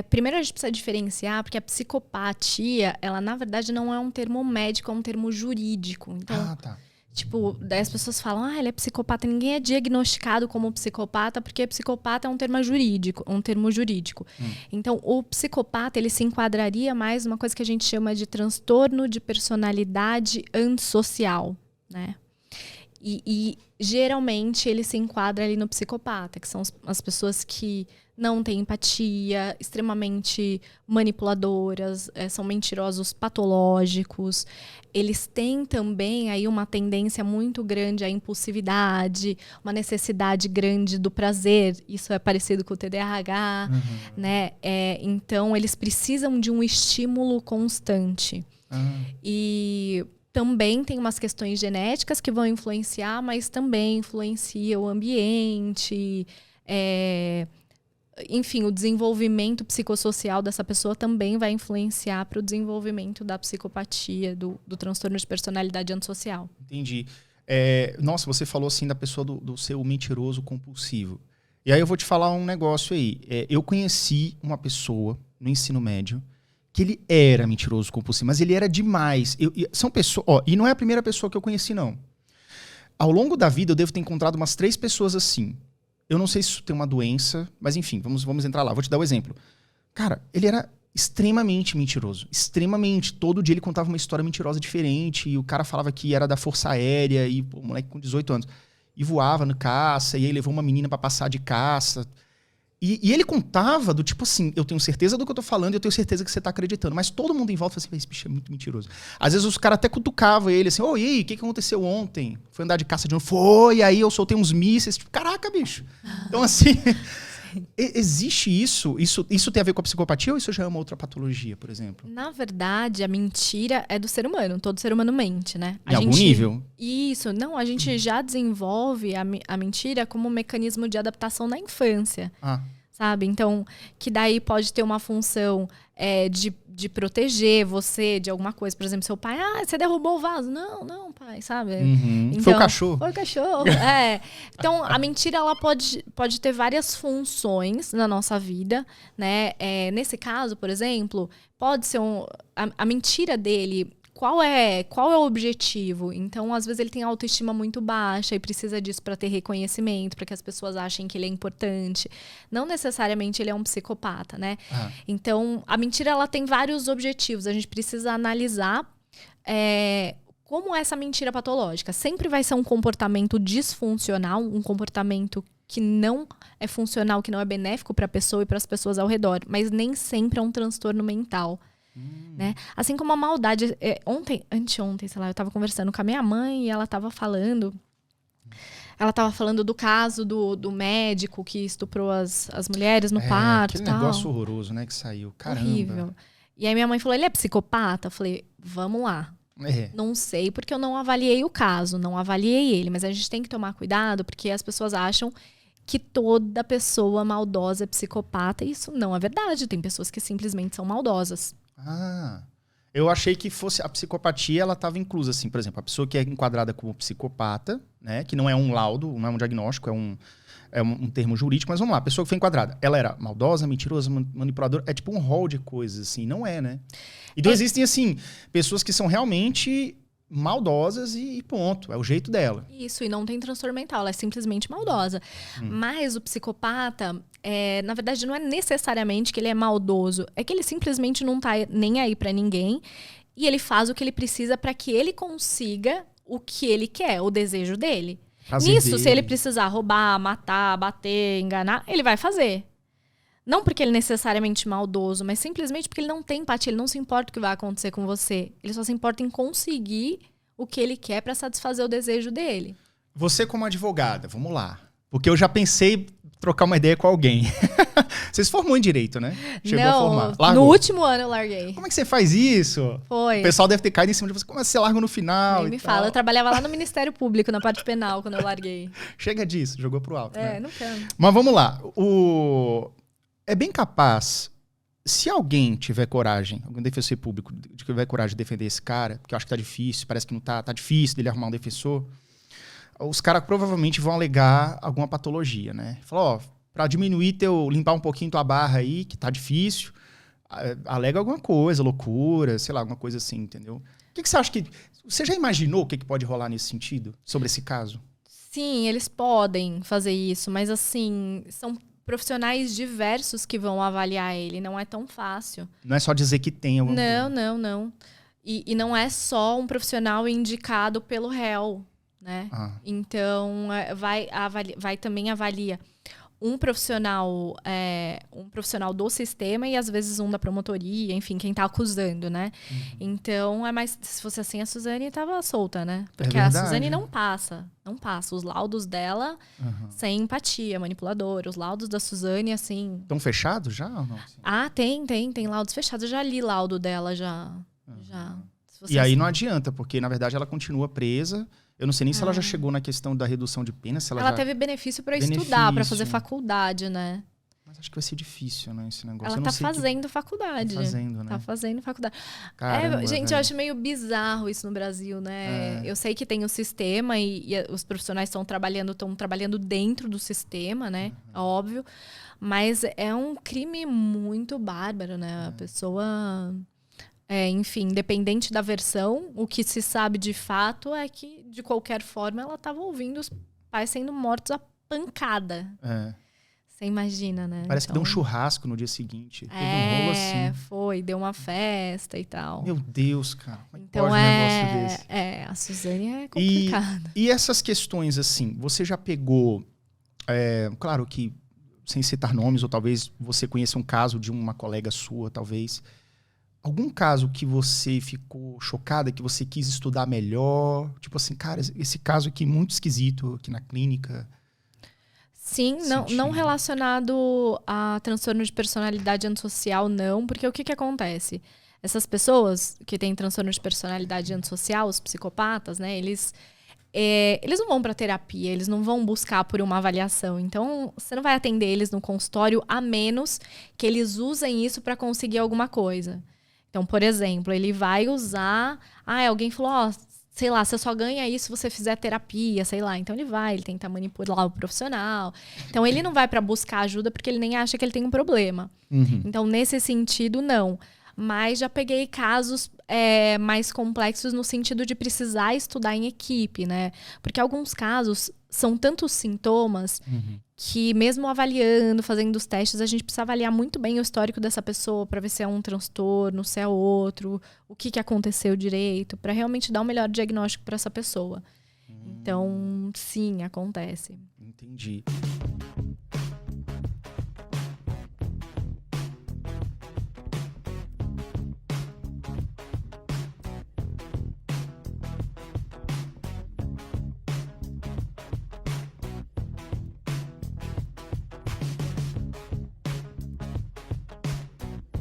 Primeiro a gente precisa diferenciar, porque a psicopatia, ela na verdade não é um termo médico, é um termo jurídico. Então, tá. tipo, daí as pessoas falam, ele é psicopata. Ninguém é diagnosticado como psicopata, porque psicopata é um termo jurídico. Então, o psicopata, ele se enquadraria mais numa coisa que a gente chama de transtorno de personalidade antissocial, né? E geralmente ele se enquadra ali no psicopata, que são as pessoas que não têm empatia, extremamente manipuladoras, são mentirosos patológicos. Eles têm também aí uma tendência muito grande à impulsividade, uma necessidade grande do prazer. Isso é parecido com o TDAH, né? Então, eles precisam de um estímulo constante. E também tem umas questões genéticas que vão influenciar, mas também influencia o ambiente, enfim, o desenvolvimento psicossocial dessa pessoa também vai influenciar para o desenvolvimento da psicopatia, do transtorno de personalidade antissocial. Entendi. Nossa, você falou assim da pessoa do ser o mentiroso compulsivo. E aí eu vou te falar um negócio aí. Eu conheci uma pessoa no ensino médio que ele era mentiroso compulsivo, mas ele era demais. São pessoas, e não é a primeira pessoa que eu conheci, não. Ao longo da vida, eu devo ter encontrado umas 3 pessoas assim. Eu não sei se isso tem uma doença, mas enfim, vamos entrar lá. Vou te dar um exemplo. Cara, ele era extremamente mentiroso. Extremamente. Todo dia ele contava uma história mentirosa diferente, e o cara falava que era da Força Aérea, e o moleque com 18 anos. E voava no caça, e aí levou uma menina pra passar de caça. E ele contava do tipo assim, eu tenho certeza do que eu tô falando e eu tenho certeza que você tá acreditando. Mas todo mundo em volta fala assim, esse bicho é muito mentiroso. Às vezes os caras até cutucavam ele assim, e aí, o que aconteceu ontem? Foi andar de caça de novo? Foi, aí eu soltei uns mísseis. Tipo, caraca, bicho. Então assim, existe isso? Isso tem a ver com a psicopatia ou isso já é uma outra patologia, por exemplo? Na verdade, a mentira é do ser humano. Todo ser humano mente, né? Em algum nível? Isso. Não, a gente já desenvolve a mentira como um mecanismo de adaptação na infância. Sabe? Então, que daí pode ter uma função de proteger você de alguma coisa. Por exemplo, seu pai, você derrubou o vaso. Não, pai, sabe? Então, foi o cachorro. Foi o cachorro, Então, a mentira, ela pode ter várias funções na nossa vida, né? Nesse caso, por exemplo, pode ser a mentira dele. Qual é o objetivo? Então, às vezes ele tem autoestima muito baixa e precisa disso para ter reconhecimento, para que as pessoas achem que ele é importante. Não necessariamente ele é um psicopata, né? Então, a mentira ela tem vários objetivos. A gente precisa analisar como essa mentira patológica. Sempre vai ser um comportamento disfuncional, um comportamento que não é funcional, que não é benéfico para a pessoa e para as pessoas ao redor. Mas nem sempre é um transtorno mental. Né? Assim como a maldade. Anteontem, sei lá, eu tava conversando com a minha mãe e ela tava falando do caso do médico que estuprou as mulheres no parto. Aquele negócio horroroso, né, que saiu. Caramba. Horrível. E aí minha mãe falou, ele é psicopata? Eu falei, vamos lá. Não sei porque eu não avaliei o caso, não avaliei ele, mas a gente tem que tomar cuidado porque as pessoas acham que toda pessoa maldosa é psicopata e isso não é verdade. Tem pessoas que simplesmente são maldosas. Eu achei que fosse a psicopatia, ela estava inclusa, assim, por exemplo, a pessoa que é enquadrada como psicopata, né, que não é um laudo, não é um diagnóstico, é um termo jurídico, mas vamos lá, a pessoa que foi enquadrada, ela era maldosa, mentirosa, manipuladora, é tipo um rol de coisas, assim, não é, né? Então existem, assim, pessoas que são realmente maldosas e ponto, é o jeito dela. Isso, e não tem transtorno mental, ela é simplesmente maldosa. Mas o psicopata, na verdade, não é necessariamente que ele é maldoso, é que ele simplesmente não tá nem aí pra ninguém e ele faz o que ele precisa pra que ele consiga o que ele quer, o desejo dele. Nisso, se ele precisar roubar, matar, bater, enganar, ele vai fazer. Não porque ele é necessariamente maldoso, mas simplesmente porque ele não tem empatia, ele não se importa o que vai acontecer com você. Ele só se importa em conseguir o que ele quer para satisfazer o desejo dele. Você como advogada, vamos lá. Porque eu já pensei trocar uma ideia com alguém. Você se formou em Direito, né? Chegou a formar. Largou. No último ano eu larguei. Como é que você faz isso? Foi. O pessoal deve ter caído em cima de você. Como é que você larga no final? Nem me fala. Eu trabalhava lá no Ministério Público, na parte penal, quando eu larguei. Chega disso, jogou pro alto. Né? Não quero. Mas vamos lá. É bem capaz, se alguém tiver coragem, algum defensor público tiver coragem de defender esse cara, porque eu acho que tá difícil, parece que não tá difícil dele arrumar um defensor, os caras provavelmente vão alegar alguma patologia, né? Falar, Pra diminuir limpar um pouquinho tua barra aí, que tá difícil, alega alguma coisa, loucura, sei lá, alguma coisa assim, entendeu? O que você acha que... Você já imaginou o que pode rolar nesse sentido, sobre esse caso? Sim, eles podem fazer isso, mas assim, são profissionais diversos que vão avaliar ele, não é tão fácil. Não é só dizer que tem alguma coisa. Não. E não é só um profissional indicado pelo réu, né? Então, vai também avalia um profissional do sistema e às vezes um da promotoria, enfim, quem tá acusando, né? Então, se fosse assim, a Suzane tava solta, né? Porque a Suzane não passa os laudos dela sem empatia, manipuladora. Os laudos da Suzane, assim... Estão fechados já ou não? Tem laudos fechados. Eu já li laudo dela, já. E aí não adianta, porque na verdade ela continua presa. Eu não sei nem se ela já chegou na questão da redução de pena. Se ela teve benefício para estudar, para fazer faculdade, né? Mas acho que vai ser difícil, né, esse negócio. Ela tá fazendo faculdade. Tá fazendo, né? Tá fazendo faculdade. Caramba, gente, eu acho meio bizarro isso no Brasil, né? Eu sei que tem o sistema e os profissionais estão trabalhando dentro do sistema, né? Óbvio. Mas é um crime muito bárbaro, né? A pessoa... enfim, independente da versão, o que se sabe de fato é que, de qualquer forma, ela estava ouvindo os pais sendo mortos a pancada. Você imagina, né? Parece que deu um churrasco no dia seguinte. Teve um rolo assim. Deu uma festa e tal. Meu Deus, cara. Então pode um negócio desse? A Suzane é complicada. E essas questões, assim, você já pegou... claro que, sem citar nomes, ou talvez você conheça um caso de uma colega sua, talvez... Algum caso que você ficou chocada, que você quis estudar melhor? Tipo assim, cara, esse caso aqui muito esquisito aqui na clínica. Sim, não relacionado a transtorno de personalidade antissocial, não. Porque o que acontece? Essas pessoas que têm transtorno de personalidade antissocial, os psicopatas, né? Eles não vão para terapia, eles não vão buscar por uma avaliação. Então, você não vai atender eles no consultório, a menos que eles usem isso para conseguir alguma coisa. Então, por exemplo, ele vai usar... alguém falou, sei lá, você só ganha isso se você fizer terapia, sei lá. Então, ele tenta manipular o profissional. Então, ele não vai para buscar ajuda porque ele nem acha que ele tem um problema. Então, nesse sentido, não. Mas já peguei casos mais complexos no sentido de precisar estudar em equipe, né? Porque alguns casos são tantos sintomas que mesmo avaliando, fazendo os testes, a gente precisa avaliar muito bem o histórico dessa pessoa para ver se é um transtorno, se é outro, o que aconteceu direito, para realmente dar o melhor diagnóstico para essa pessoa. Então, sim, acontece. Entendi.